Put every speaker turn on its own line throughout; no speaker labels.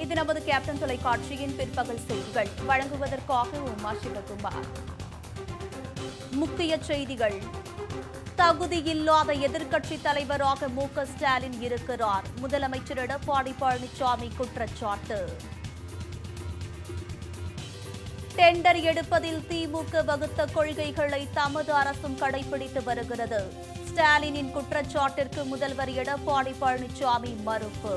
இது நமது கேப்டன் தொலைக்காட்சியின் பிற்பகல் செய்திகள் வழங்குவதற்காக உமா சிவகுமார். முக்கிய செய்திகள். தகுதியில்லாத எதிர்க்கட்சி தலைவராக மு.க. ஸ்டாலின் இருக்கிறார். முதலமைச்சர் எடப்பாடி பழனிசாமி குற்றச்சாட்டு. டெண்டர் எடுப்பதில் திமுக வகுத்த கொள்கைகளை தமது அரசும் கடைபிடித்து வருகிறது. ஸ்டாலினின் குற்றச்சாட்டிற்கு முதல்வர் எடப்பாடி பழனிசாமி மறுப்பு.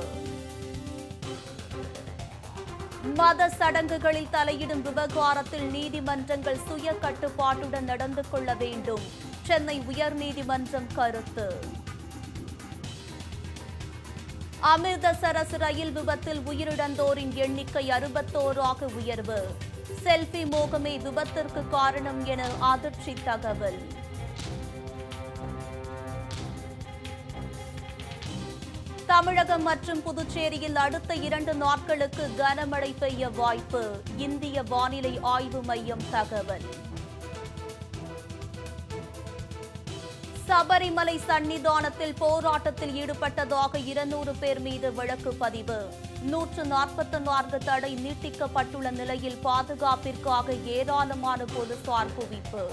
மத சடங்குகளில் தலையிடும் விவகாரத்தில் நீதிமன்றங்கள் சுய கட்டுப்பாட்டுடன் நடந்து கொள்ள வேண்டும். சென்னை உயர்நீதிமன்றம் கருத்து. அமிர்தசரஸ் ரயில் விபத்தில் உயிரிழந்தோரின் எண்ணிக்கை 61ஆக உயர்வு. செல்பி மோகமே விபத்திற்கு காரணம் என அதிர்ச்சி தகவல். தமிழகம் மற்றும் புதுச்சேரியில் அடுத்த 2 நாட்களுக்கு கனமழை பெய்ய வாய்ப்பு. இந்திய வானிலை ஆய்வு மையம் தகவல். சபரிமலை சன்னிதானத்தில் போராட்டத்தில் ஈடுபட்டதாக 200 பேர் மீது வழக்கு பதிவு. 144 தடை நீட்டிக்கப்பட்டுள்ள நிலையில் பாதுகாப்பிற்காக ஏராளமான போலீசார் குவிப்பு.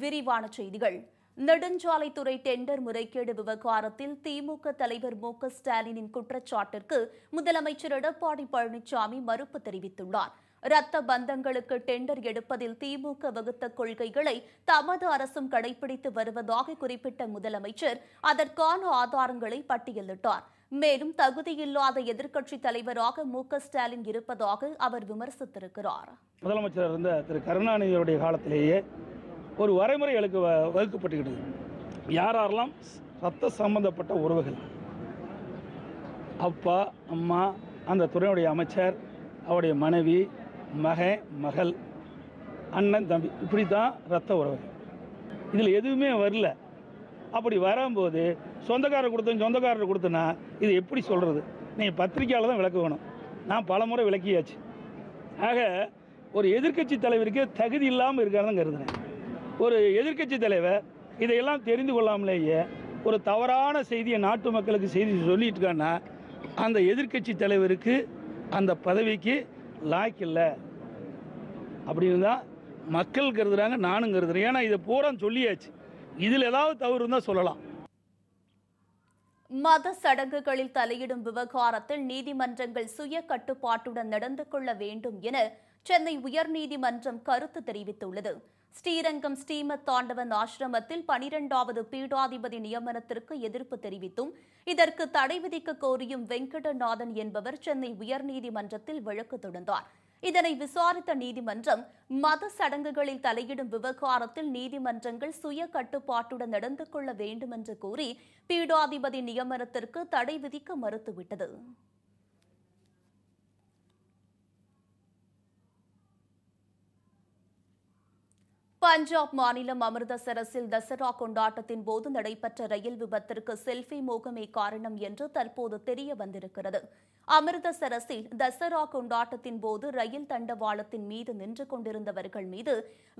விரிவான செய்திகள். நெடுஞ்சாலைத்துறை டெண்டர் முறைகேடு விவகாரத்தில் திமுக தலைவர் மு.க. ஸ்டாலினின் குற்றச்சாட்டிற்கு முதலமைச்சர் எடப்பாடி பழனிசாமி மறுப்பு தெரிவித்துள்ளார். இரத்த பந்தங்களுக்கு டெண்டர் எடுப்பதில் திமுக வகுத்த கொள்கைகளை தமது அரசும் கடைபிடித்து வருவதாக குறிப்பிட்ட முதலமைச்சர் அதற்கான ஆதாரங்களை பட்டியலிட்டார். மேலும் தகுதியில்லாத எதிர்க்கட்சி தலைவராக மு.க. ஸ்டாலின் இருப்பதாக அவர் விமர்சித்திருக்கிறார்.
முதலமைச்சர் இருந்த திரு கருணாநிதியுடைய காலத்திலேயே ஒரு வரைமுறை வகுக்கப்பட்டுகிறது. யாரெல்லாம் ரத்த சம்பந்தப்பட்ட உறவுகள், அப்பா அம்மா, அந்த துறையுடைய அமைச்சர், அவருடைய மனைவி, மகள், அண்ணன் தம்பி, இப்படி தான் ரத்த உறவுகள். இதில் எதுவுமே வரல. அப்படி வரும்போது சொந்தக்காரர் கொடுத்தனா இது எப்படி சொல்கிறது? நீங்கள் பத்திரிக்கையால் தான் விளக்க வேணும். நான் பல முறை விளக்கியாச்சு. ஆக ஒரு எதிர்க்கட்சி தலைவருக்கு தகுதி இல்லாமல் இருக்காருன்னு கருதுனேன். ஒரு எதிர்க்கட்சி தலைவர் இதையெல்லாம் தெரிந்து கொள்ளாமலேயே ஒரு தவறான செய்தியை நாட்டு மக்களுக்கு செய்தி சொல்லிட்டு இருக்கான்னா அந்த எதிர்க்கட்சி தலைவருக்கு அந்த பதவிக்கு லாய்க்கு இல்லை அப்படின்னு தான் மக்கள் கருதுறாங்க, நானும் கருதுறேன். ஏன்னா இதை பூரா சொல்லியாச்சு. இதில் ஏதாவது தவறு இருந்தால் சொல்லலாம்.
மத சடங்குகளில் தலையிடும் விவகாரத்தில் நீதிமன்றங்கள் சுய கட்டுப்பாட்டுடன் நடந்து கொள்ள வேண்டும் என சென்னை உயர்நீதிமன்றம் கருத்து தெரிவித்துள்ளது. ஸ்ரீரங்கம் ஸ்ரீமத் தாண்டவன் ஆசிரமத்தில் 12வது பீடாதிபதி நியமனத்திற்கு எதிர்ப்பு தெரிவித்தும் இதற்கு தடை விதிக்க கோரியும் வெங்கடநாதன் என்பவர் சென்னை உயர்நீதிமன்றத்தில் வழக்கு தொடர்ந்தார். இதனை விசாரித்த நீதிமன்றம் மத சடங்குகளில் தலையிடும் விவகாரத்தில் நீதிமன்றங்கள் சுய கட்டுப்பாட்டுடன் நடந்து கொள்ள வேண்டும் என்று கூறி பீடாதிபதி நியமனத்திற்கு தடை விதிக்க மறுத்துவிட்டது. பஞ்சாப் மாநிலம் அமிர்தசரஸில் தசரா கொண்டாட்டத்தின் போது நடைபெற்ற ரயில் விபத்திற்கு செல்பி மோகமே காரணம் என்று தற்போது தெரிய வந்திருக்கிறது. அமிர்தசரஸில் தசரா கொண்டாட்டத்தின் போது ரயில் தண்டவாளத்தின் மீது நின்று கொண்டிருந்தவர்கள் மீது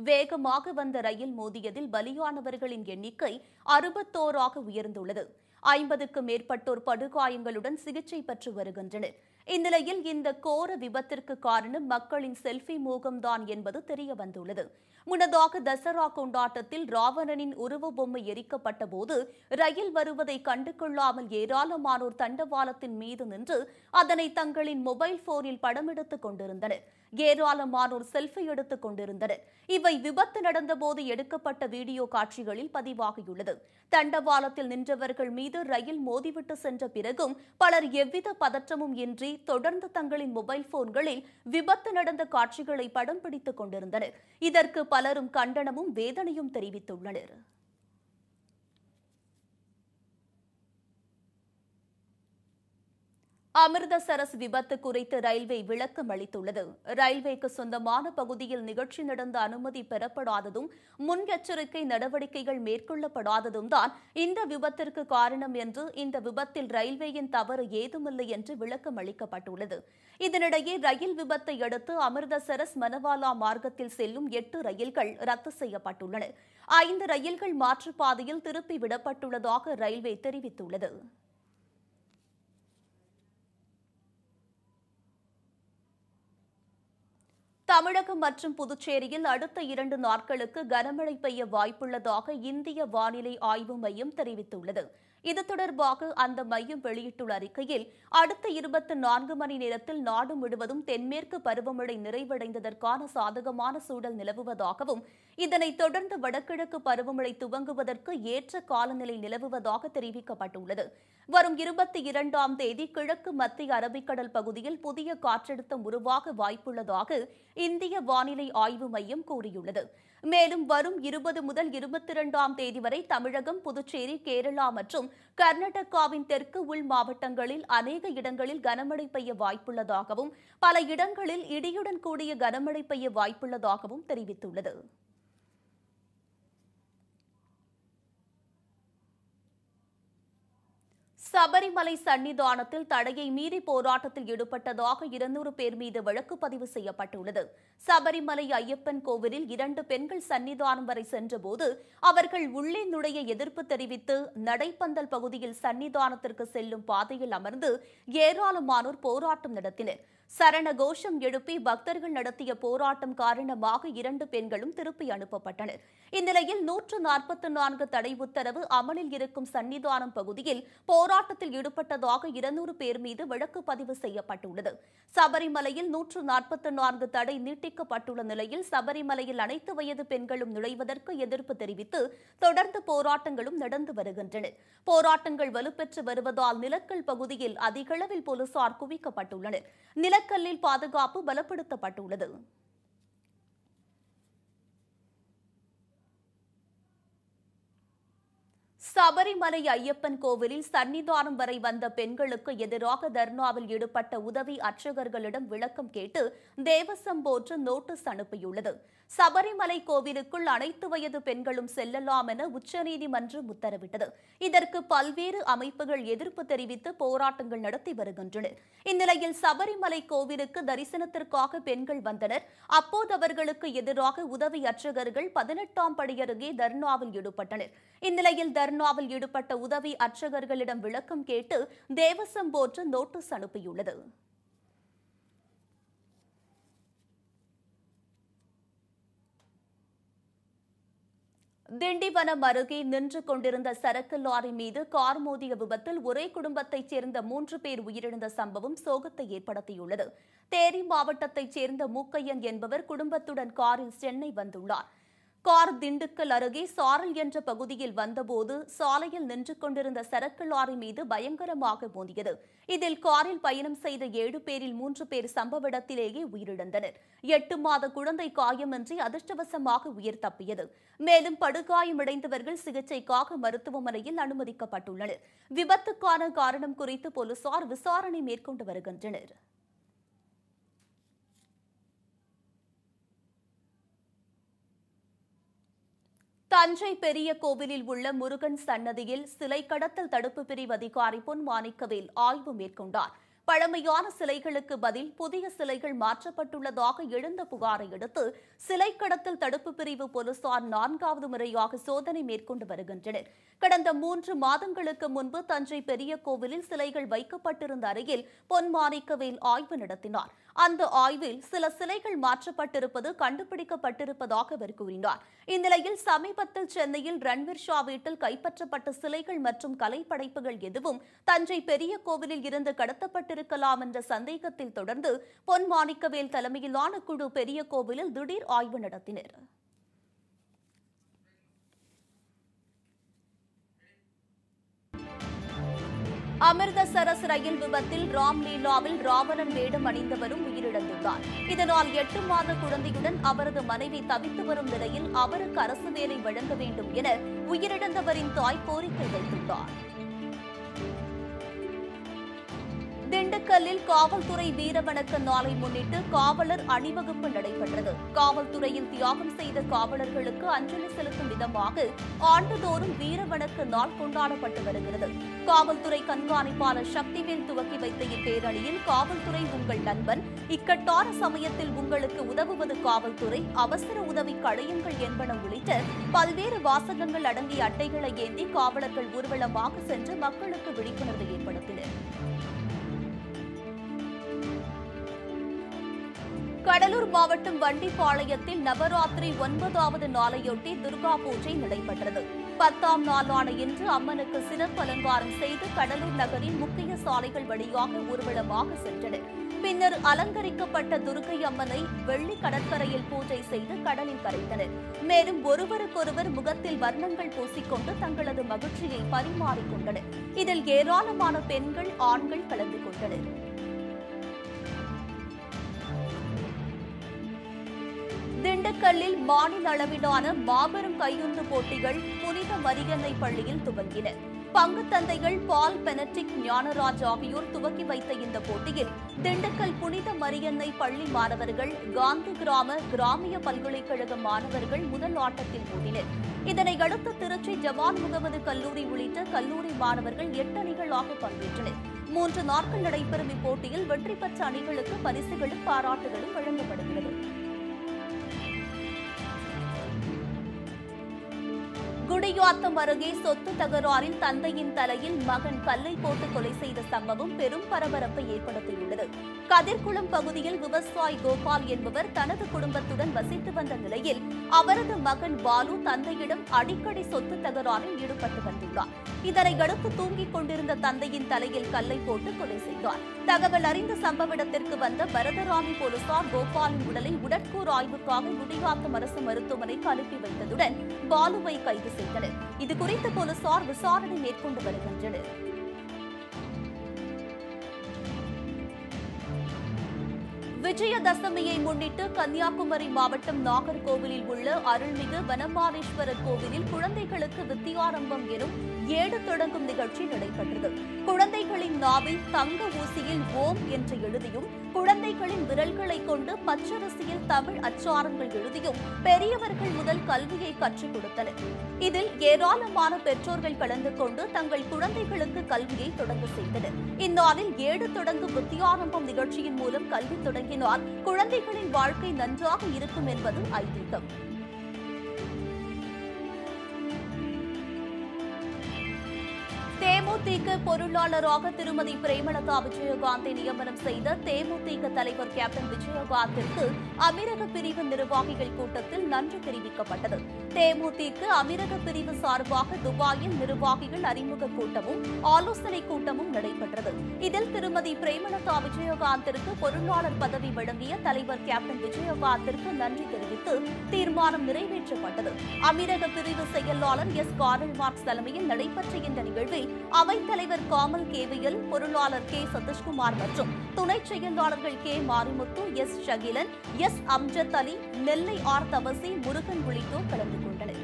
வேகமாக வந்த ரயில் மோதியதில் பலியானவர்களின் எண்ணிக்கை 61ஆக உயர்ந்துள்ளது. 50க்கும் மேற்பட்டோர் படுகாயங்களுடன் சிகிச்சை பெற்று வருகின்றனர். இந்நிலையில் இந்த கோர விபத்திற்கு காரணம் மக்களின் செல்பி மோகம்தான் என்பது தெரியவந்துள்ளது. முன்னதாக தசரா கொண்டாட்டத்தில் ராவணனின் உருவ பொம்மை எரிக்கப்பட்ட போது ரயில் வருவதை கண்டுகொள்ளாமல் ஏராளமானோர் தண்டவாளத்தின் மீது நின்று அதனை தங்களின் மொபைல் போனில் படமெடுத்துக் கொண்டிருந்தனர். ஏராளமானோர் செல்ஃபி எடுத்துக் கொண்டிருந்தனர். இவை விபத்து நடந்தபோது எடுக்கப்பட்ட வீடியோ காட்சிகளில் பதிவாகியுள்ளது. தண்டவாளத்தில் நின்றவர்கள் மீது ரயில் மோதிவிட்டு சென்ற பிறகும் பலர் எவ்வித பதற்றமும் இன்றி தொடர்ந்து தங்களின் மொபைல் போன்களில் விபத்து நடந்த காட்சிகளை படம் பிடித்துக் கொண்டிருந்தனர். இதற்கு பலரும் கண்டனமும் வேதனையும் தெரிவித்துள்ளனர். அமிர்தசரஸ் விபத்து குறித்து ரயில்வே விளக்கம் அளித்துள்ளது. ரயில்வேக்கு சொந்தமான பகுதியில் நிகழ்ச்சி நடந்த அனுமதி பெறப்படாததும் முன்னெச்சரிக்கை நடவடிக்கைகள் மேற்கொள்ளப்படாததும் தான் இந்த விபத்திற்கு காரணம் என்று, இந்த விபத்தில் ரயில்வேயின் தவறு ஏதுமில்லை என்று விளக்கம் அளிக்கப்பட்டுள்ளது. இதனிடையே ரயில் விபத்தை அடுத்து அமிர்தசரஸ் மனவாலா மார்க்கத்தில் செல்லும் 8 ரயில்கள் ரத்து செய்யப்பட்டுள்ளன. 5 ரயில்கள் மாற்றுப்பாதையில் திருப்பி விடப்பட்டுள்ளதாக ரயில்வே தெரிவித்துள்ளது. தமிழகம் மற்றும் புதுச்சேரியில் அடுத்த 2 நாட்களுக்கு கனமழை பெய்ய வாய்ப்புள்ளதாக இந்திய வானிலை ஆய்வு மையம் தெரிவித்துள்ளது. இது தொடர்பாக அந்த மையம் வெளியிட்டுள்ள அறிக்கையில், அடுத்த 24 மணி நேரத்தில் நாடு முழுவதும் தென்மேற்கு பருவமழை நிறைவடைந்ததற்கான சாதகமான சூழல் நிலவுவதாகவும், இதனைத் தொடர்ந்து வடகிழக்கு பருவமழை துவங்குவதற்கு ஏற்ற காலநிலை நிலவுவதாக தெரிவிக்கப்பட்டுள்ளது. வரும் 22ஆம் தேதி கிழக்கு மத்திய அரபிக்கடல் பகுதியில் புதிய காற்றழுத்தம் உருவாக வாய்ப்புள்ளதாக இந்திய வானிலை ஆய்வு மையம் கூறியுள்ளது. மேலும் வரும் 20 முதல் 22ஆம் தேதி வரை தமிழகம், புதுச்சேரி, கேரளா மற்றும் கர்நாடகாவின் தெற்கு உள் மாவட்டங்களில் அநேக இடங்களில் கனமழை பெய்ய வாய்ப்புள்ளதாகவும், பல இடங்களில் இடியுடன் கூடிய கனமழை பெய்ய வாய்ப்புள்ளதாகவும் தெரிவித்துள்ளது. சபரிமலை சன்னிதானத்தில் தடையை மீறி போராட்டத்தில் ஈடுபட்டதாக 200 பேர் மீது வழக்கு பதிவு செய்யப்பட்டுள்ளது. சபரிமலை ஐயப்பன் கோவிலில் 2 பெண்கள் சன்னிதானம் வரை சென்றபோது அவர்கள் உள்ளே நுழைய எதிர்ப்பு தெரிவித்து நடைப்பந்தல் பகுதியில் சன்னிதானத்திற்கு செல்லும் பாதையில் அமர்ந்து ஏராளமானோர் போராட்டம் நடத்தினர். சரண கோஷம் எழுப்பி பக்தர்கள் நடத்திய போராட்டம் காரணமாக 2 பெண்களும் திருப்பி அனுப்பப்பட்டனர். இந்நிலையில் 144 தடை உத்தரவு அமலில் இருக்கும் சன்னிதானம் பகுதியில் போராட்டத்தில் ஈடுபட்டதாக 200 பேர் மீது வழக்கு பதிவு செய்யப்பட்டுள்ளது. சபரிமலையில் 144 தடை நீட்டிக்கப்பட்டுள்ள நிலையில் சபரிமலையில் அனைத்து வயது பெண்களும் நுழைவதற்கு எதிர்ப்பு தெரிவித்து தொடர்ந்து போராட்டங்களும் நடந்து வருகின்றன. போராட்டங்கள் வலுப்பெற்று வருவதால் நிலக்கல் பகுதியில் அதிகளவில் போலீசார் குவிக்கப்பட்டுள்ளனர். நிலக்கல்லில் பாதுகாப்பு பலப்படுத்தப்பட்டுள்ளது. சபரிமலை ஐயப்பன் கோவிலில் சன்னிதானம் வரை வந்த பெண்களுக்கு எதிராக தர்ணாவில் ஈடுபட்ட உதவி அர்ச்சகர்களிடம் விளக்கம் கேட்டு தேவசம் போர்டு நோட்டீஸ் அனுப்பியுள்ளது. சபரிமலை கோவிலுக்குள் அனைத்து வயது பெண்களும் செல்லலாம் என உச்சநீதிமன்றம் உத்தரவிட்டது. இதற்கு பல்வேறு அமைப்புகள் எதிர்ப்பு தெரிவித்து போராட்டங்கள் நடத்தி வருகின்றன. இந்நிலையில் சபரிமலை கோவிலுக்கு தரிசனத்திற்காக பெண்கள் வந்தனர். அப்போது அவர்களுக்கு எதிராக உதவி அர்ச்சகர்கள் 18ஆம் படி அருகே தர்ணாவில் ஈடுபட்டனர். இந்நிலையில் தர்ணாவில் ஈடுபட்ட உதவி அர்ச்சகர்களிடம் விளக்கம் கேட்டு தேவசம் போர்டு நோட்டீஸ் அனுப்பியுள்ளது. திண்டிவனம் அருகே நின்று கொண்டிருந்த சரக்கு லாரி மீது கார் மோதிய விபத்தில் ஒரே குடும்பத்தைச் சேர்ந்த 3 பேர் உயிரிழந்த சம்பவம் சோகத்தை ஏற்படுத்தியுள்ளது. தேனி மாவட்டத்தைச் சேர்ந்த மூக்கையன் என்பவர் குடும்பத்துடன் காரில் சென்னை வந்துள்ளார். கார் திண்டுக்கல் அருகே சாரல் என்ற பகுதியில் வந்தபோது சாலையில் நின்று கொண்டிருந்த சரக்கு லாரி மீது பயங்கரமாக மோதியது. இதில் காரில் பயணம் செய்த 7 பேரில் 3 பேர் சம்பவ இடத்திலேயே உயிரிழந்தனர். 8 மாத குழந்தை காயமின்றி அதிர்ஷ்டவசமாக உயிர் தப்பியது. மேலும் படுகாயமடைந்தவர்கள் சிகிச்சைக்காக மருத்துவமனையில் அனுமதிக்கப்பட்டுள்ளனர். விபத்துக்கான காரணம் குறித்து போலீசார் விசாரணை மேற்கொண்டு வருகின்றனர். தஞ்சை பெரிய கோவிலில் உள்ள முருகன் சன்னதியில் சிலை கடத்தல் தடுப்பு பிரிவு அதிகாரி பொன் மாணிக்கவேல் ஆய்வு மேற்கொண்டார். பழமையான சிலைகளுக்கு பதில் புதிய சிலைகள் மாற்றப்பட்டுள்ளதாக எழுந்த புகாரை அடுத்து சிலை கடத்தல் தடுப்பு பிரிவு போலீசார் 4வது முறையாக சோதனை மேற்கொண்டு வருகின்றனர். கடந்த 3 மாதங்களுக்கு முன்பு தஞ்சை பெரிய கோவிலில் சிலைகள் வைக்கப்பட்டிருந்த அறையில் பொன் மாணிக்கவேல் ஆய்வு நடத்தினார். அந்த ஆய்வில் சில சிலைகள் மாற்றப்பட்டிருப்பது கண்டுபிடிக்கப்பட்டிருப்பதாக அவர் கூறினார். இந்நிலையில் சமீபத்தில் சென்னையில் ரன்வீர் ஷா வீட்டில் கைப்பற்றப்பட்ட சிலைகள் மற்றும் கலைப்படைப்புகள் எதுவும் தஞ்சை பெரிய கோவிலில் இருந்து கடத்தப்பட்டிருக்கலாம் என்ற சந்தேகத்தில் தொடர்ந்து பொன் மாணிக்கவேல் தலைமையிலான குழு பெரிய கோவிலில் திடீர் ஆய்வு நடத்தினர். அமிர்தசரஸ் ரயில் விபத்தில் ராம்லீலாவில் ராவணன் வேடம் அணிந்தவரும் உயிரிழந்துள்ளார். இதனால் 8 மாத குழந்தையுடன் அவரது மனைவி தவித்து வரும் நிலையில் அவருக்கு அரசு வேலை வழங்க வேண்டும் என உயிரிழந்தவரின் தாய் கோரிக்கை வைத்துள்ளார். திண்டுக்கல் திண்டுக்கல்லில் காவல்துறை வீரவணக்க நாளை முன்னிட்டு காவலர் அணிவகுப்பு நடைபெற்றது. காவல்துறையில் தியாகம் செய்த காவலர்களுக்கு அஞ்சலி செலுத்தும் விதமாக ஆண்டுதோறும் வீரவணக்க நாள் கொண்டாடப்பட்டு வருகிறது. காவல்துறை கண்காணிப்பாளர் சக்திவேல் துவக்கி வைத்த இப்பேரணியில் காவல்துறை உங்கள் நண்பன், இக்கட்டான சமயத்தில் உங்களுக்கு உதவுவது காவல்துறை, அவசர உதவி களையுங்கள் என்பன உள்ளிட்ட பல்வேறு வாசகங்கள் அடங்கிய அட்டைகளை ஏந்தி காவலர்கள் ஊர்வலமாக சென்று மக்களுக்கு விழிப்புணர்வு ஏற்படுத்தினர். கடலூர் மாவட்டம் வண்டிப்பாளையத்தில் நவராத்திரி 9வது நாளையொட்டி துர்கா பூஜை நடைபெற்றது. 10ஆம் நாளான இன்று அம்மனுக்கு சிறப்பு அலங்காரம் செய்து கடலூர் நகரின் முக்கிய சாலைகள் வழியாக ஊர்வலமாக சென்றனர். பின்னர் அலங்கரிக்கப்பட்ட துர்க்கை அம்மனை வெள்ளி கடற்கரையில் பூஜை செய்து கடலில் கரைத்தனர். மேலும் ஒருவருக்கொருவர் முகத்தில் வர்ணங்கள் பூசிக்கொண்டு தங்களது மகிழ்ச்சியை பரிமாறிக்கொண்டனர். இதில் ஏராளமான பெண்கள், ஆண்கள் கலந்து கொண்டனர். திண்டுக்கல்லில் மாநில அளவிலான மாபெரும் கையுந்து போட்டிகள் புனித மரியன்னை பள்ளியில் துவங்கின. பங்குத்தந்தைகள் பால் பெனடிக்ட் ஞானராஜ் ஆகியோர் துவக்கி வைத்த இந்த போட்டியில் திண்டுக்கல் புனித மரியன்னை பள்ளி மாணவர்கள் காந்தி கிராமிய பல்கலைக்கழக மாணவர்கள் முதல் ஆட்டத்தில் மோதினர். இதனையடுத்து திருச்சி ஜவான் முகமது கல்லூரி உள்ளிட்ட கல்லூரி மாணவர்கள் 8 அணிகளாக பங்கேற்றனர். 3 நாட்கள் நடைபெறும் இப்போட்டியில் வெற்றி பெற்ற அணிகளுக்கு பரிசுகளும் பாராட்டுகளும் வழங்கப்படுகிறது. குடியாத்தம் அருகே சொத்து தகராறில் தந்தையின் தலையில் மகன் கல்லை போட்டு கொலை செய்த சம்பவம் பெரும் பரபரப்பை ஏற்படுத்தியுள்ளது. கதிர்குளம் பகுதியில் விவசாயி கோபால் என்பவர் தனது குடும்பத்துடன் வசித்து வந்த நிலையில் அவரது மகன் பாலு தந்தையிடம் அடிக்கடி சொத்து தகராறில் ஈடுபட்டு வந்துள்ளார். இதனையடுத்து தூங்கிக் கொண்டிருந்த தந்தையின் தலையில் கல்லை போட்டு கொலை செய்தார். தகவல் அறிந்த சம்பவ இடத்திற்கு வந்த வரதராமி போலீசார் கோபாலின் உடலை உடற்கூறு ஆய்வுக்காக குடியாத்தம் அரசு மருத்துவமனைக்கு அனுப்பி வைத்ததுடன் பாலுவை கைது செய்தனர். இதுகுறித்து போலீசார் விசாரணை மேற்கொண்டு வருகின்றனர். விஜயதசமியை முன்னிட்டு கன்னியாகுமரி மாவட்டம் நாகர்கோவிலில் உள்ள அருள்மிகு வனமாதேஸ்வரர் கோவிலில் குழந்தைகளுக்கு வித்தியாரம்பம் எனும் ஏடு தொடங்கும் நிகழ்ச்சி நடைபெற்றது. குழந்தைகளின் நாவில் தங்க ஊசியில் ஓம் என்று எழுதியும், குழந்தைகளின் விரல்களை கொண்டு பச்சரிசியில் தமிழ் அச்சாரங்கள் எழுதியும் பெரியவர்கள் முதல் கல்வியை கற்றுக் கொடுத்தனர். இதில் ஏராளமான பெற்றோர்கள் கலந்து கொண்டு தங்கள் குழந்தைகளுக்கு கல்வியை தொடங்க செய்தனர். இந்நாளில் ஏடு தொடங்கும் வித்தியாரம்பம் நிகழ்ச்சியின் மூலம் கல்வி தொடங்கினால் குழந்தைகளின் வாழ்க்கை நன்றாக இருக்கும் என்பது ஐதீகம். தேமுதிக பொருளாளராக திருமதி பிரேமலதா விஜயகாந்தை நியமனம் செய்த தேமுதிக தலைவர் கேப்டன் விஜயகாந்திற்கு அமீரக பிரிவு நிர்வாகிகள் கூட்டத்தில் நன்றி தெரிவிக்கப்பட்டது. தேமுதிக அமீரக பிரிவு சார்பாக துபாயில் நிர்வாகிகள் அறிமுக கூட்டமும் ஆலோசனை கூட்டமும் நடைபெற்றது. இதில் திருமதி பிரேமலதா விஜயகாந்திற்கு பொருளாளர் பதவி வழங்கிய தலைவர் கேப்டன் விஜயகாந்திற்கு நன்றி தெரிவித்து தீர்மானம் நிறைவேற்றப்பட்டது. அமீரக பிரிவு செயலாளர் எஸ் கார்ல் மார்க்ஸ் தலைமையில் நடைபெற்ற இந்த நிகழ்வில் அவைத் தலைவர் காமல் கேவியல், பொருளாளர் கே சதீஷ்குமார் மற்றும் துணை செயலாளர்கள் K Marimuthu, S Shakilan, S Amjad Ali, Nellai R Thavasi, Murugan உள்ளிட்டோர் கலந்து கொண்டனர்.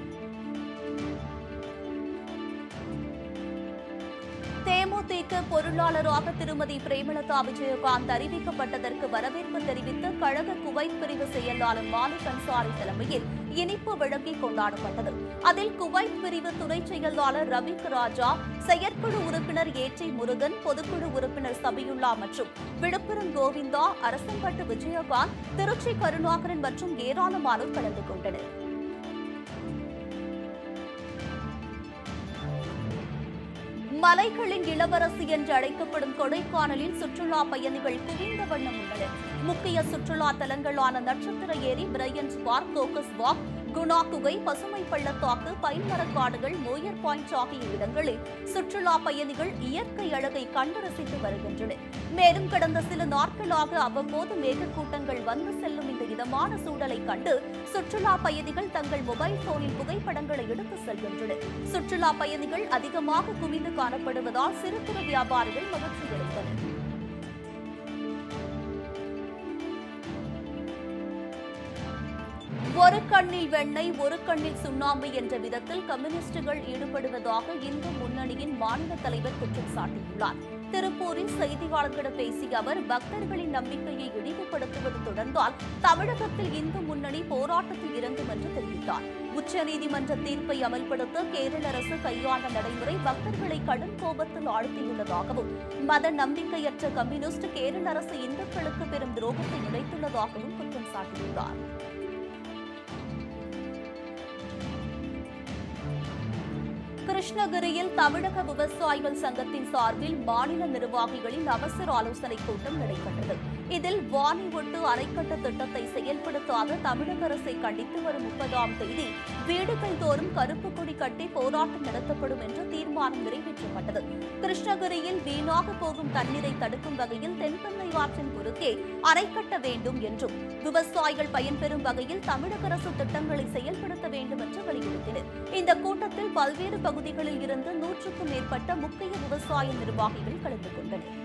தேமுதிக பொருளாளராக திருமதி பிரேமலதா விஜயகாந்த் அறிவிக்கப்பட்டதற்கு வரவேற்பு தெரிவித்து கழக குவைத் பிரிவு செயலாளர் மாலிக் அன்சாரி தலைமையில் இனிப்பு வழங்கி கொண்டாடப்பட்டது. அதில் குவைத் பிரிவு துணை செயலாளர் ரபிக் ராஜா, செயற்குழு உறுப்பினர் ஏற்றி முருகன், பொதுக்குழு உறுப்பினர் சபியுல்லா மற்றும் விழுப்புரம் கோவிந்தா, அரசம்பட்டு விஜயகாந்த், திருச்சி கருணாகரன் மற்றும் ஏராளமானோர் கலந்து கொண்டனர். மலைகளின் இளவரசி என்று அழைக்கப்படும் கொடைக்கானலில் சுற்றுலா பயணிகள் குவிந்த வண்ணம் உள்ளனர். முக்கிய சுற்றுலா தலங்களான நட்சத்திர ஏரி, பிரையன்ஸ் பார்க், கோக்கஸ் வாக், குணா குகை, பசுமை பள்ளத்தாக்கு, பைன்மரக்காடுகள், மோயர் பாயிண்ட் ஆகிய இடங்களில் சுற்றுலா பயணிகள் இயற்கை அழகை கண்டு ரசித்து வருகின்றனர். மேலும் கடந்த சில நாட்களாக அவ்வப்போது மேகக்கூட்டங்கள் வந்து செல்லும் இந்த இதமான சூழலை கண்டு சுற்றுலா பயணிகள் தங்கள் மொபைல் போனில் புகைப்படங்களை எடுத்து செல்கின்றனர். சுற்றுலா பயணிகள் அதிகமாக குவிந்து காணப்படுவதால் சிறு குறு வியாபாரிகள் மகிழ்ச்சி அடைந்தனர். ஒரு கண்ணில் வெண்ணெய், ஒரு கண்ணில் சுண்ணாம்பு என்ற விதத்தில் கம்யூனிஸ்டுகள் ஈடுபடுவதாக இந்து முன்னணியின் மாநில தலைவர் குற்றம் சாட்டியுள்ளார். திருப்பூரில் செய்தியாளர்களிடம் பேசிய அவர், பக்தர்களின் நம்பிக்கையை இழிவுபடுத்துவது தொடர்ந்தால் தமிழகத்தில் இந்து முன்னணி போராட்டத்தில் இறங்கும் என்று தெரிவித்தார். உச்சநீதிமன்ற தீர்ப்பை அமல்படுத்த கேரள அரசு கையாண்ட நடைமுறை பக்தர்களை கடும் கோபத்தில் ஆழ்த்தியுள்ளதாகவும், மத நம்பிக்கையற்ற கம்யூனிஸ்ட் கேரள அரசு இந்துக்களுக்கு பெரும் துரோகத்தை இழைத்துள்ளதாகவும் குற்றம் சாட்டியுள்ளார். கிருஷ்ணகிரியில் தமிழக விவசாயிகள் சங்கத்தின் சார்பில் மாநில நிர்வாகிகளின் அவசர ஆலோசனைக் கூட்டம் நடைபெற்றது. இதில் வாணி ஒட்டு அணைக்கட்டு திட்டத்தை செயல்படுத்தாத தமிழக அரசை கண்டித்து வரும் 30ஆம் தேதி வீடுகள் தோறும் கருப்பு கொடி கட்டி போராட்டம் நடத்தப்படும் என்று தீர்மானம் நிறைவேற்றப்பட்டது. கிருஷ்ணகிரியில் வீணாக போகும் தண்ணீரை தடுக்கும் வகையில் தென்பெண்ணை ஆற்றின் குறுக்கே அணை கட்ட வேண்டும் என்றும், விவசாயிகள் பயன்பெறும் வகையில் தமிழக அரசு திட்டங்களை செயல்படுத்த வேண்டும் என்று வலியுறுத்தினர். இந்த கூட்டத்தில் பல்வேறு பகுதிகளில் இருந்து 100க்கும் மேற்பட்ட முக்கிய விவசாய நிர்வாகிகள் கலந்து கொண்டனர்.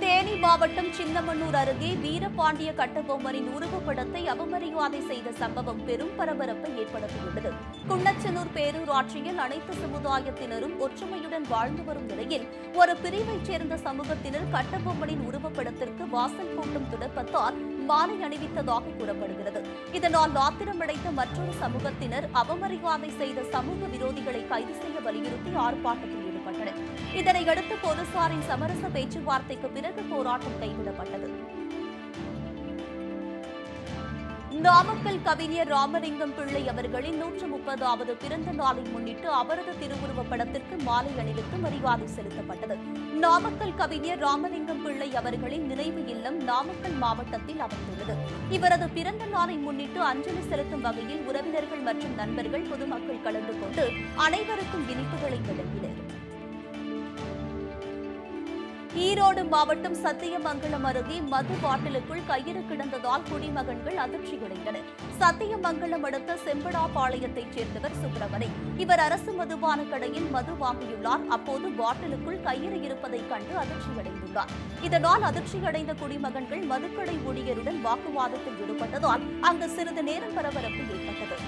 தேனி மாவட்டம் சின்னமனூர் அருகே வீரபாண்டிய கட்டபொம்மனின் உருவப்படத்தை அவமரியாதை செய்த சம்பவம் பெரும் பரபரப்பை ஏற்படுத்தியுள்ளது. குன்னச்சனூர் பேரூராட்சியில் அனைத்து சமுதாயத்தினரும் ஒற்றுமையுடன் வாழ்ந்து வரும் நிலையில் ஒரு பிரிவைச் சேர்ந்த சமூகத்தினர் கட்டபொம்மனின் உருவப்படத்திற்கு வாசல் கூட்டும் துடப்பத்தால் மாலை அணிவித்ததாக கூறப்படுகிறது. இதனால் ஆத்திரமடைந்த மற்றொரு சமூகத்தினர் அவமரியாதை செய்த சமூக விரோதிகளை கைது செய்ய வலியுறுத்தி ஆர்ப்பாட்டத்தில் ஈடுபட்டனர். இதனையடுத்து போலீசாரின் சமரச பேச்சுவார்த்தைக்கு பிறகு போராட்டம் கைவிடப்பட்டது. நாமக்கல் கவிஞர் ராமலிங்கம் பிள்ளை அவர்களின் 130வது பிறந்த நாளை முன்னிட்டு அவரது திருவுருவப் படத்திற்கு மாலை அணிவித்து மரியாதை செலுத்தப்பட்டது. நாமக்கல் கவிஞர் ராமலிங்கம் பிள்ளை அவர்களின் நினைவு இல்லம் நாமக்கல் மாவட்டத்தில் அமைந்துள்ளது. இவரது பிறந்த நாளை முன்னிட்டு அஞ்சலி செலுத்தும் வகையில் உறவினர்கள் மற்றும் நண்பர்கள், பொதுமக்கள் கலந்து கொண்டு அனைவருக்கும் இனிப்புகளை வழங்கினர். ஈரோடு மாவட்டம் சத்தியமங்கலம் அருகே மது பாட்டிலுக்குள் கயிறு கிடந்ததால் குடிமகன்கள் அதிர்ச்சியடைந்தனர். சத்தியமங்கலம் அடுத்த செம்படாபாளையத்தைச் சேர்ந்தவர் சுப்பிரமணி. இவர் அரசு மதுபான கடையில் மது வாங்கியுள்ளார். அப்போது பாட்டிலுக்குள் கயிறு இருப்பதைக் கண்டு அதிர்ச்சியடைந்துள்ளார். இதனால் அதிர்ச்சியடைந்த குடிமகன்கள் மதுக்கடை ஊழியருடன் வாக்குவாதத்தில் ஈடுபட்டதால் அங்கு சிறிது நேரம் பரபரப்பு ஏற்பட்டது.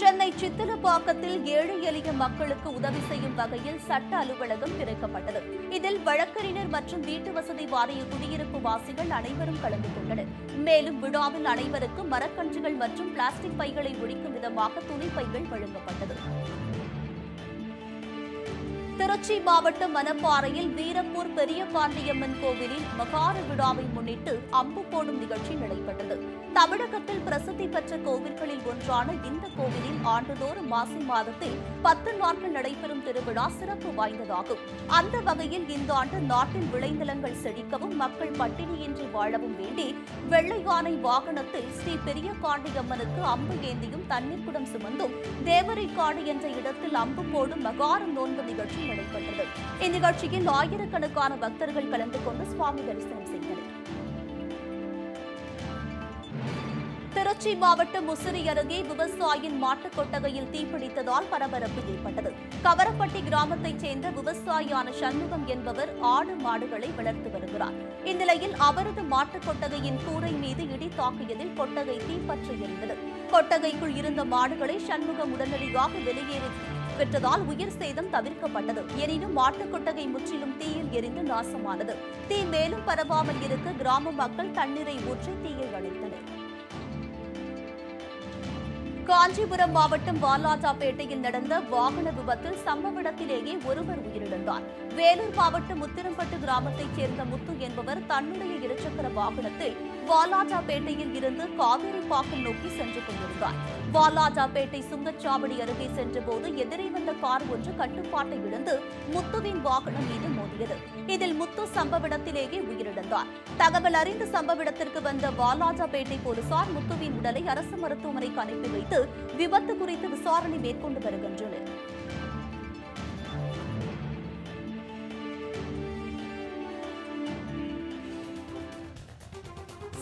சென்னை சித்தலப்பாக்கத்தில் ஏழை எளிய மக்களுக்கு உதவி செய்யும் வகையில் சட்ட அலுவலகம் திறக்கப்பட்டது. இதில் வழக்கறிஞர் மற்றும் வீட்டு வசதி வாரிய குடியிருப்பு வாசிகள் அனைவரும் கலந்து கொண்டனர். மேலும் விழாவில் அனைவருக்கும் மரக்கன்றுகள் மற்றும் பிளாஸ்டிக் பைகளை ஒழிக்கும் விதமாக துணிப்பைகள் வழங்கப்பட்டது. திருச்சி மாவட்டம் மணப்பாறையில் வீரப்பூர் பெரிய பாண்டியம்மன் கோவிலில் மகார விழாவை முன்னிட்டு அம்பு போடும் நிகழ்ச்சி நடைபெற்றது. தமிழகத்தில் பிரசித்தி பெற்ற கோவில்களில் ஒன்றான இந்த கோவிலில் ஆண்டுதோறும் மாசி மாதத்தில் 10 நாட்கள் நடைபெறும் திருவிழா சிறப்பு வாய்ந்ததாகும். அந்த வகையில் இந்த ஆண்டு நாட்டின் விளைநிலங்கள் செழிக்கவும் மக்கள் பட்டினியின்றி வாழவும் வேண்டி வெள்ளை யானை வாகனத்தில் ஸ்ரீ பெரிய பாண்டியம்மனுக்கு அம்பு ஏந்தியும் தண்ணீர் குடம் சுமந்தும் தேவரைக்காடு என்ற இடத்தில் அம்பு போடும் மகாரம் நோன்பு நிகழ்ச்சி நடைபெற்றது. இந்நிகழ்ச்சியில் ஆயிரக்கணக்கான பக்தர்கள் கலந்து கொண்டு சுவாமி தரிசனம் செய்தனர். திருச்சி மாவட்டம் முசிறி அருகே விவசாயியின் மாட்டுக் கொட்டகையில் தீப்பிடித்ததால் பரபரப்பு ஏற்பட்டது. கவரப்பட்டி கிராமத்தைச் சேர்ந்த விவசாயியான சண்முகம் என்பவர் ஆடு மாடுகளை வளர்த்து வருகிறார். இந்நிலையில் அவரது மாட்டுக் கொட்டகையின் கூரை மீது இடி தாக்கியதில் கொட்டகை தீப்பற்றி எரிந்தது. கொட்டகைக்குள் இருந்த மாடுகளை சண்முகம் உடனடியாக வெளியேறி பெற்றதால் உயிர் சேதம் தவிர்க்கப்பட்டது. எனினும் மாட்டுக் கொட்டகை முற்றிலும் தீயில் எரிந்து நாசமானது. தீ மேலும் பரவாமல் இருக்க கிராம மக்கள் தண்ணீரை ஊற்றி தீயை அணைத்தனர். காஞ்சிபுரம் மாவட்டம் வாலாஜாபேட்டையில் நடந்த வாகன விபத்தில் சம்பவ இடத்திலேயே ஒருவர் உயிரிழந்தார். வேலூர் மாவட்டம் முத்திரம்பட்டு கிராமத்தைச் சேர்ந்த முத்து என்பவர் தன்னுடைய இருசக்கர வாகனத்தில் வாலாஜாபேட்டையில் இருந்து காவேரிப்பாக்கம் நோக்கி சென்று கொண்டிருந்தார். வாலாஜாபேட்டை சுங்கச்சாவடி அருகே சென்றபோது எதிரே வந்த கார் ஒன்று கட்டுப்பாட்டை இழந்து முத்துவின் வாகனம் மீது மோதியது. இதில் முத்து சம்பவ இடத்திலேயே உயிரிழந்தார். தகவல் அறிந்து சம்பவ இடத்திற்கு வந்த வாலாஜாபேட்டை போலீசார் முத்துவின் உடலை அரசு மருத்துவமனைக்கு அனுப்பி வைத்து விபத்து குறித்து விசாரணை மேற்கொண்டு வருகின்றனர்.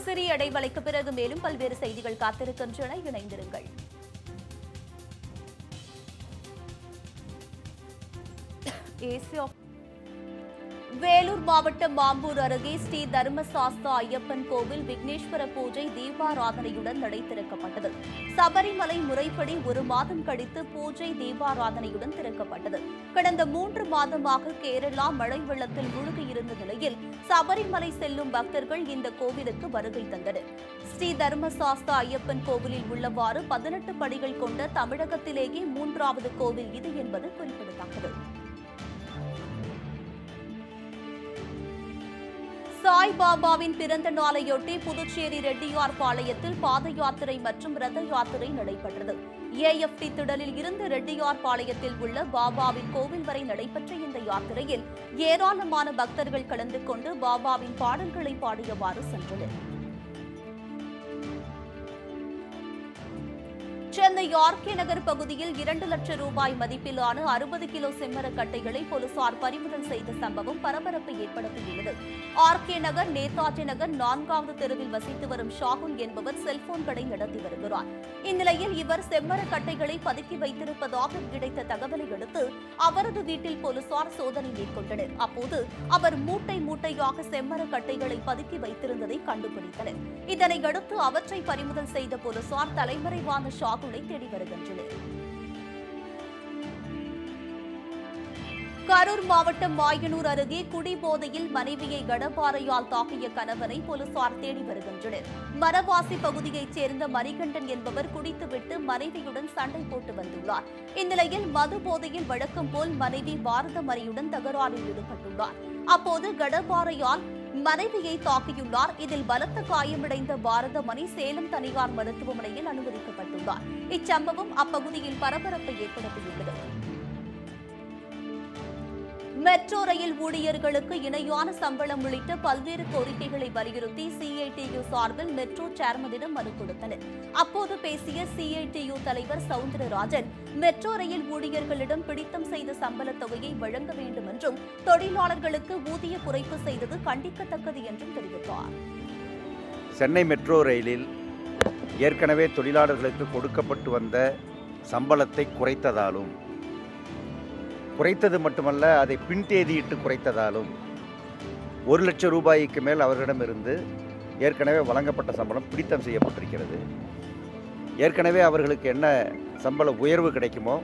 சிறிய இடைவெளிக்கு பிறகு மேலும் பல்வேறு செய்திகள் காத்திருக்கின்றன. இணைந்திருங்கள். வேலூர் மாவட்டம் மாம்பூர் அருகே ஸ்ரீ தர்மசாஸ்தா ஐயப்பன் கோவில் விக்னேஸ்வர பூஜை தீபாராதனையுடன் நடை திறக்கப்பட்டது. சபரிமலை முறைப்படி 1 மாதம் கழித்து பூஜை தீபாராதனையுடன் திறக்கப்பட்டது. கடந்த 3 மாதமாக கேரளா மழை வெள்ளத்தில் மூழ்கியிருந்த நிலையில் சபரிமலை செல்லும் பக்தர்கள் இந்த கோவிலுக்கு வருகை தந்தனர். ஸ்ரீ தர்மசாஸ்தா ஐயப்பன் கோவிலில் உள்ளவாறு 18 படிகள் கொண்ட தமிழகத்திலேயே 3வது கோவில் இது என்பது குறிப்பிடத்தக்கது. சாய்பாபாவின் பிறந்த நாளையொட்டி புதுச்சேரி ரெட்டியார் பாளையத்தில் பாத யாத்திரை மற்றும் ரத யாத்திரை நடைபெற்றது. ஏஎஃப்டி திடலில் இருந்து ரெட்டியார் பாளையத்தில் உள்ள பாபாவின் கோவில் வரை நடைபெற்ற இந்த யாத்திரையில் ஏராளமான பக்தர்கள் கலந்து கொண்டு பாபாவின் பாடல்களை பாடியவாறு சென்றனர். சென்னை ஆர்கே நகர் பகுதியில் 2 லட்சம் ரூபாய் மதிப்பிலான 60 கிலோ செம்மரக்கட்டைகளை போலீசார் பறிமுதல் செய்த சம்பவம் பரபரப்பை ஏற்படுத்தியுள்ளது. ஆர்கே நகர் நேதாஜி நகர் 4வது தெருவில் வசித்து வரும் ஷாகுல் என்பவர் செல்போன் கடை நடத்தி வருகிறார். இந்நிலையில் இவர் செம்மரக்கட்டைகளை பதுக்கி வைத்திருப்பதாக கிடைத்த தகவலை அடுத்து அவரது வீட்டில் போலீசார் சோதனை மேற்கொண்டனர். அப்போது அவர் மூட்டை மூட்டையாக செம்மரக்கட்டைகளை பதுக்கி வைத்திருந்ததை கண்டுபிடித்தனர். இதனையடுத்து அவற்றை பறிமுதல் செய்த போலீசார் தலைமறைவான ஷாகுல் தேடி வருகின்றனர். கரூர் மாவட்டம் மாயனூர் அருகே குடிபோதையில் மனைவியை கடப்பாறையால் தாக்கிய கணவனை போலீசார் தேடி வருகின்றனர். மரவாசி பகுதியைச் சேர்ந்த மணிகண்டன் என்பவர் குடித்துவிட்டு மனைவியுடன் சண்டை போட்டு வந்துள்ளார். இந்நிலையில் மது போதையில் வழக்கம் போல் மனைவி பாரதமணியுடன் தகராறில் ஈடுபட்டுள்ளார். அப்போது கடப்பாறையால் மனைவியை தாக்கியுள்ளார். இதில் பலத்த காயமடைந்த பாரதமணி சேலம் தனியார் மருத்துவமனையில் அனுமதிக்கப்பட்டுள்ளார். இச்சம்பவம் அப்பகுதியில் பரபரப்பை ஏற்படுத்தியுள்ளது. மெட்ரோ ரயில் ஊழியர்களுக்கு இணையான சம்பளம் உள்ளிட்ட பல்வேறு கோரிக்கைகளை வலியுறுத்தி சிஐடியு சார்பில் மெட்ரோ சேர்மனிடம் மனு கொடுத்தனர். அப்போது பேசிய சிஐடியு தலைவர் சவுந்தரராஜன், மெட்ரோ ரயில் ஊழியர்களிடம் பிடித்தம் செய்த சம்பளத் தொகையை வழங்க வேண்டும் என்றும் தொழிலாளர்களுக்கு ஊதிய குறைப்பு செய்தது கண்டிக்கத்தக்கது என்றும் தெரிவித்தார்.
சென்னை மெட்ரோ ரயிலில் ஏற்கனவே தொழிலாளர்களுக்கு கொடுக்கப்பட்டு வந்த சம்பளத்தை குறைத்ததாலும், குறைத்தது மட்டுமல்ல அதை பின்தேதியிட்டு குறைத்ததாலும் 1 லட்சம் ரூபாய்க்கு மேல் அவர்களிடமிருந்து ஏற்கனவே வழங்கப்பட்ட சம்பளம் பிடித்தம் செய்யப்பட்டிருக்கிறது. ஏற்கனவே அவர்களுக்கு என்ன சம்பள உயர்வு கிடைக்குமோ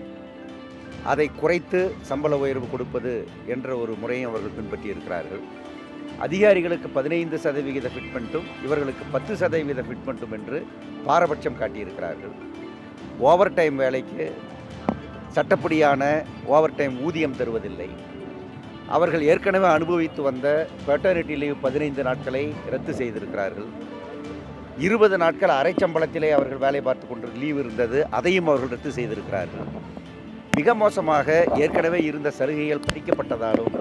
அதை குறைத்து சம்பள உயர்வு கொடுப்பது என்ற ஒரு முறையும் அவர்கள் பின்பற்றியிருக்கிறார்கள். அதிகாரிகளுக்கு 15% ஃபிட்மெண்ட்டும் இவர்களுக்கு 10% ஃபிட்மெண்ட்டும் என்று பாரபட்சம் காட்டியிருக்கிறார்கள். ஓவர் டைம் வேலைக்கு சட்டப்படியான ஓவர் டைம் ஊதியம் தருவதில்லை. அவர்கள் ஏற்கனவே அனுபவித்து வந்த பெட்டர்னிட்டி லீவ் 15 நாட்களை ரத்து செய்திருக்கிறார்கள். 20 நாட்கள் அரை சம்பளத்திலே அவர்கள் வேலை பார்த்து கொண்டு லீவ் இருந்தது, அதையும் அவர்கள் ரத்து செய்திருக்கிறார்கள். மிக மோசமாக ஏற்கனவே இருந்த சலுகைகள் பறிக்கப்பட்டதாலும்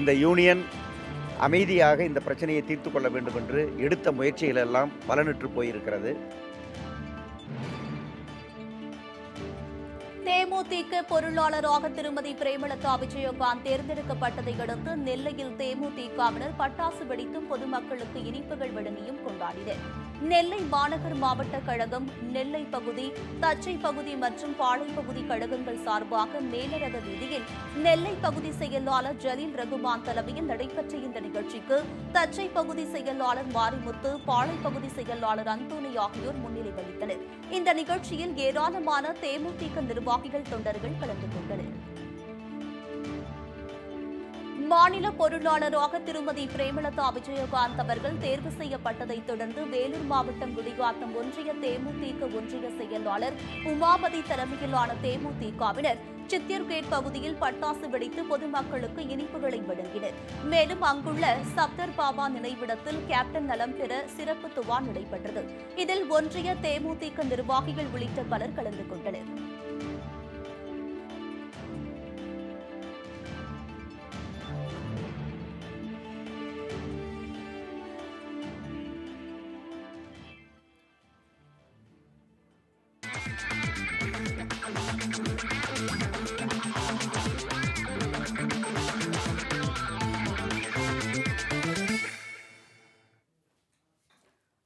இந்த யூனியன் அமைதியாக இந்த பிரச்சனையை தீர்த்து கொள்ள வேண்டும் என்று எடுத்த முயற்சிகள் எல்லாம் பலனற்று போயிருக்கிறது.
தேமுதிக பொருளாளராக திருமதி பிரேமலதா விஜயகாந்த் தேர்ந்தெடுக்கப்பட்டதை அடுத்து நெல்லையில் தேமுதிகவினர் பட்டாசு வெடித்தும் பொதுமக்களுக்கு இனிப்புகள் வழங்கியும் கொண்டாடினர். நெல்லை மாநகர் மாவட்ட கழகம், நெல்லை பகுதி, தச்சை பகுதி மற்றும் பாளை பகுதி கழகங்கள் சார்பாக மேலரத வீதியில் நெல்லை பகுதி செயலாளர் ஜலீல் ரகுமான் தலைமையில் நடைபெற்ற இந்த நிகழ்ச்சிக்கு தச்சை பகுதி செயலாளர் மாரிமுத்து, பாளை பகுதி செயலாளர் அந்தோணி ஆகியோர் முன்னிலை வகித்தனர். இந்த நிகழ்ச்சியில் ஏராளமான தேமுதிக நிர்வாகிகள், தொண்டர்கள் கலந்து கொண்டனர். மாநில பொருளாளராக திருமதி பிரேமலதா விஜயகாந்த் அவர்கள் தேர்வு செய்யப்பட்டதைத் தொடர்ந்து வேலூர் மாவட்டம் குடியாத்தம் ஒன்றிய தேமுதிக ஒன்றிய செயலாளர் உமாபதி தலைமையிலான தேமுதிகவினர் சித்தியர்கேட் பகுதியில் பட்டாசு வெடித்து பொதுமக்களுக்கு இனிப்புகளை வழங்கினர். மேலும் அங்குள்ள சப்தர் பாபா நினைவிடத்தில் கேப்டன் நலம் பெற சிறப்பு துவா நடைபெற்றது. இதில் ஒன்றிய தேமுதிக நிர்வாகிகள் உள்ளிட்ட பலர் கலந்து கொண்டனர்.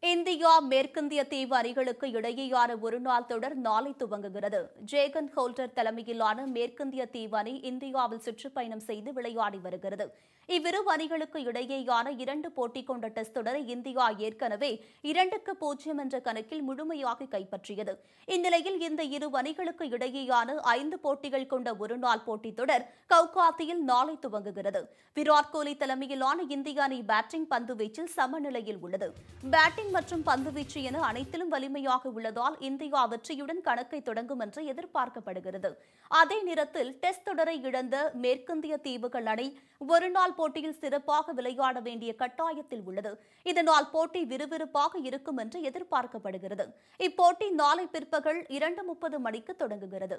இந்தியா மேற்கிந்திய தீவு அணிகளுக்கு இடையேயான ஒருநாள் தொடர் நாளை துவங்குகிறது. ஜேகன் ஹோல்டர் தலைமையிலான மேற்கிந்திய தீவு அணி இந்தியாவில் சுற்றுப்பயணம் செய்து விளையாடி வருகிறது. இவ்விரு அணிகளுக்கு இடையேயான 2 போட்டி கொண்ட டெஸ்ட் தொடரை இந்தியா ஏற்கனவே 2-0 என்ற கணக்கில் முழுமையாக கைப்பற்றியது. இந்நிலையில் இந்த இரு அணிகளுக்கு இடையேயான 5 போட்டிகள் கொண்ட ஒருநாள் போட்டித் தொடர் கவுகாத்தியில் நாளை துவங்குகிறது. விராட் கோலி தலைமையிலான இந்திய அணி பேட்டிங், பந்துவீச்சில் சமநிலையில் உள்ளது. பேட்டிங் மற்றும் பந்துவீச்சு என அனைத்திலும் வலிமையாக உள்ளதால் இந்தியா வெற்றியுடன் கணக்கை தொடங்கும் என்று எதிர்பார்க்கப்படுகிறது. அதே நேரத்தில் டெஸ்ட் தொடரை இழந்த மேற்கிந்திய தீவுகள் அணி ஒருநாள் போட்டியில் சிறப்பாக விளையாட வேண்டிய கட்டாயத்தில் உள்ளது. இதனால் போட்டி விறுவிறுப்பாக இருக்கும் என்று எதிர்பார்க்கப்படுகிறது. இப்போட்டி நாளை பிற்பகல் 2:30 மணிக்கு தொடங்குகிறது.